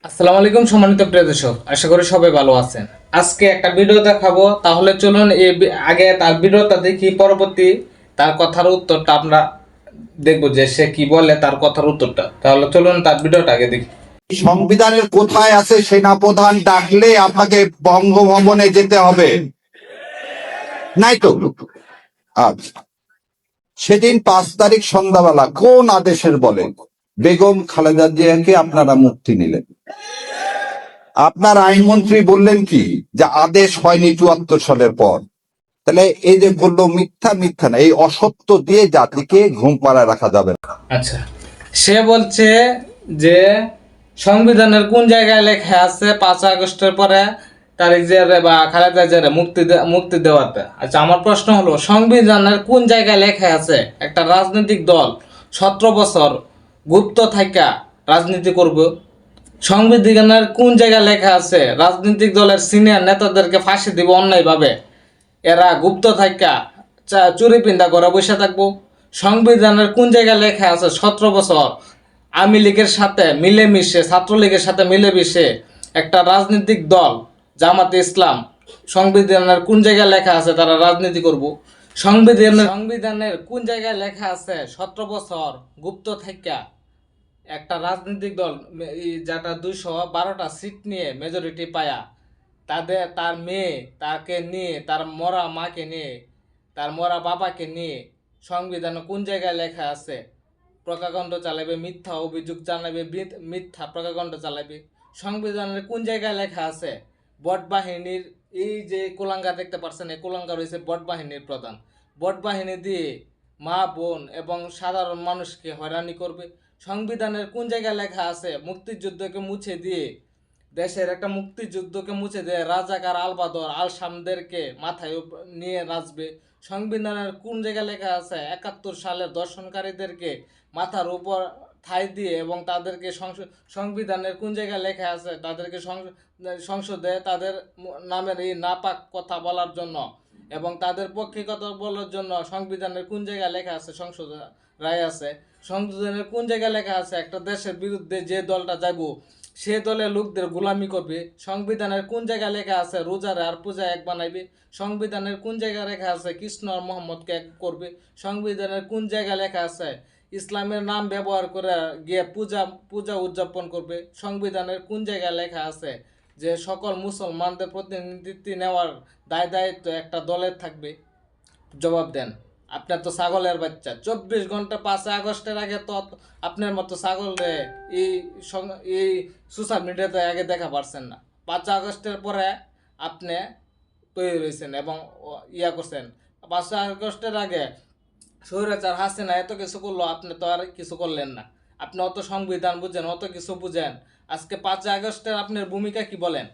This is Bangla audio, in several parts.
আসসালামু আলাইকুম সম্মানিত প্রিয় দর্শক, আশা করি সবাই ভালো আছেন। আজকে একটা ভিডিও দেখাবো, তাহলে চলুন আগে তার ভিডিওটা দেখি, পরবর্তী তার কথার উত্তরটা আমরা দেখবো যে সে কি বলে তার কথার উত্তরটা। তাহলে চলুন তার ভিডিওটা আগে দেখি। সংবিধানের কোথায় আছে সেনাপ্রধান ডাকলে আপনাকে বঙ্গভবনে যেতে হবে? নাই তো। আচ্ছা, সেদিন 5 তারিখ সন্ধ্যাবেলা কোন আদেশের বলে বেগম খালেদা জিয়াকে আপনারা মুক্তি নিলেন? আপনার আইনমন্ত্রী বললেন কি যে আদেশ হয়নি 74 সালের পর। তাহলে এই যে বললো মিথ্যা, মিথ্যা না, এই অসত্য দিয়ে জাতিকে ঘুম পাড়ায় রাখা যাবে না। আচ্ছা, সে বলছে যে সংবিধানের কোন জায়গায় লেখা আছে 5 আগস্টের পরে তারিখ জিয়ারে বা খালেদা জিয়ারে মুক্তি দেওয়াতে। আচ্ছা, আমার প্রশ্ন হলো, সংবিধানের কোন জায়গায় লেখা আছে একটা রাজনৈতিক দল 17 বছর গুপ্ত থাইকা রাজনীতি করবে? সংবিধানের কোন জায়গায় লেখা আছে রাজনৈতিক দলের সিনিয়র নেতাদেরকে ফাঁসি দিব অন্যায়ভাবে, এরা গুপ্ত থাইকা চুরি পিন্দা করে বসে থাকবো? সংবিধানের কোন জায়গায় লেখা আছে 17 বছর আওয়ামী লীগের সাথে মিলেমিশে, ছাত্রলীগের সাথে মিলেমিশে একটা রাজনৈতিক দল জামাতে ইসলাম, সংবিধানের কোন জায়গায় লেখা আছে তারা রাজনীতি করব? সংবিধানের কোন জায়গায় লেখা আছে 17 বছর গুপ্ত থাইকা একটা রাজনৈতিক দল যেটা 212টা সিট নিয়ে মেজরিটি পায়া, তার মেয়ে তাকে নিয়ে, তার মরা মাকে নিয়ে, তার মরা বাবাকে নিয়ে সংবিধানে কোন জায়গায় লেখা আছে প্রকাকাণ্ড চালাবে, মিথ্যা অভিযোগ জানাবে, মিথ্যা প্রকাকাণ্ড চালাবে? সংবিধানের কোন জায়গায় লেখা আছে বট বাহিনীর, এই যে কুলাঙ্গার দেখতে পাচ্ছেন, এই কুলাঙ্গার রয়েছে বট বাহিনীর প্রধান, বট বাহিনী দিয়ে মা বোন এবং সাধারণ মানুষকে হয়রানি করবে? সংবিধানের কোন জায়গায় লেখা আছে মুক্তিযুদ্ধকে মুছে দিয়ে, দেশের একটা মুক্তিযুদ্ধকে মুছে দিয়ে রাজাকার আলবাদর আল শামদেরকে মাথায় নিয়ে নাচবে? সংবিধানের কোন জায়গায় লেখা আছে 71 সালের দর্শনকারীদেরকে মাথার উপর ঠাঁই দিয়ে এবং তাদেরকে সংবিধানের কোন জায়গায় লেখা আছে তাদেরকে সংসদে তাদের নামের এই নাপাক কথা বলার জন্য এবং তাদের পক্ষে কথা বলার জন্য সংবিধানের কোন জায়গায় লেখা আছে সংসদ রায় আছে? সংবিধানের কোন জায়গায় লেখা আছে একটা দেশের বিরুদ্ধে যে দলটা যাইব সে দলের লোকদের গোলামি করবে? সংবিধানের কোন জায়গায় লেখা আছে রোজারে আর পূজা এক বানাইবে? সংবিধানের কোন জায়গায় লেখা আছে কৃষ্ণ আর মোহাম্মদকে এক করবে? সংবিধানের কোন জায়গায় লেখা আছে ইসলামের নাম ব্যবহার করে গিয়ে পূজা উদযাপন করবে? সংবিধানের কোন জায়গায় লেখা আছে যে সকল মুসলমানদের প্রতিনিধিত্ব নেওয়ার দায়িত্ব একটা দলের থাকবে? জবাব দেন। আপনার তো ছাগলের বাচ্চা, 24 ঘন্টা 5 আগস্টের আগে তো আপনার মতো ছাগল এই সোশ্যাল মিডিয়াতে আগে দেখা পারছেন না। 5 আগস্টের পরে আপনি তৈরি হয়েছেন এবং ইয়া করছেন। 5 আগস্টের আগে স্বৈরাচার হাসিনা এত কিছু করলো, আপনি তো আর কিছু করলেন না। আপনি অত সংবিধান বুঝেন, অত কিছু বুঝেন, আজকে 5 আগস্টের আপনার ভূমিকা কি বলেন?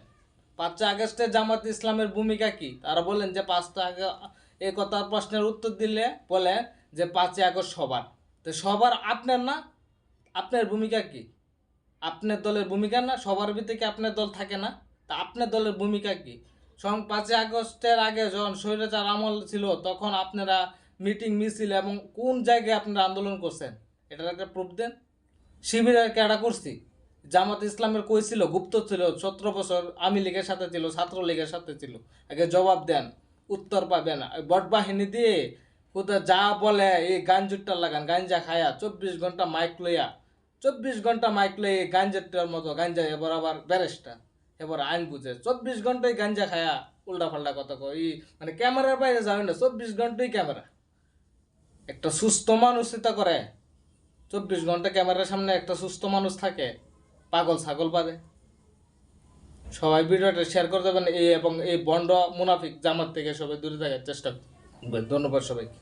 5 আগস্টে জামাত ইসলামের ভূমিকা কি তারা বলেন যে এই কথার প্রশ্নের উত্তর দিলে বলে যে 5 আগস্ট সবার, তো সবার আপনার না, আপনার ভূমিকা কি? আপনার দলের ভূমিকা না, সবার ভিতরে আপনার দল থাকে না? তা আপনার দলের ভূমিকা কি? 5 আগস্টের আগে যখন স্বৈরাচার আমল ছিল তখন আপনারা মিটিং মিছিল এবং কোন জায়গায় আপনারা আন্দোলন করছেন এটার একটা প্রুফ দেন। শিবিরের কেডা করছি? জামাত ইসলামের কই ছিল? গুপ্ত ছিল, 17 বছর আওয়ামী লীগের সাথে ছিল, ছাত্রলীগের সাথে ছিল। আগে জবাব দেন, উত্তর পাবেন। বট বাহিনী দিয়ে কোথায় যা বলে এই গাঞ্জুরটা লাগান, গাঞ্জা খায়া 24 ঘন্টা মাইক লইয়া, 24 ঘন্টা মাইক লইয়া এই গাঞ্জাটার মতো গাঞ্জা, এবার আবার ব্যারেস্টা, এবার আইন বুঝে 24 ঘন্টায় গাঞ্জা খায়া উল্টা পাল্টা কথা কয়, মানে ক্যামেরার বাইরে যাবে না, 24 ঘন্টাই ক্যামেরা। একটা সুস্থ মানুষ চিন্তা করে 24 ঘন্টা ক্যামেরার সামনে একটা সুস্থ মানুষ থাকে? পাগল ছাগল পারে। সবাই ভিডিওটা শেয়ার করে দেবেন এবং এই বন্ড মুনাফিক জামাত থেকে সবাই দূরে থাকার চেষ্টা করবেন। ধন্যবাদ সবাইকে।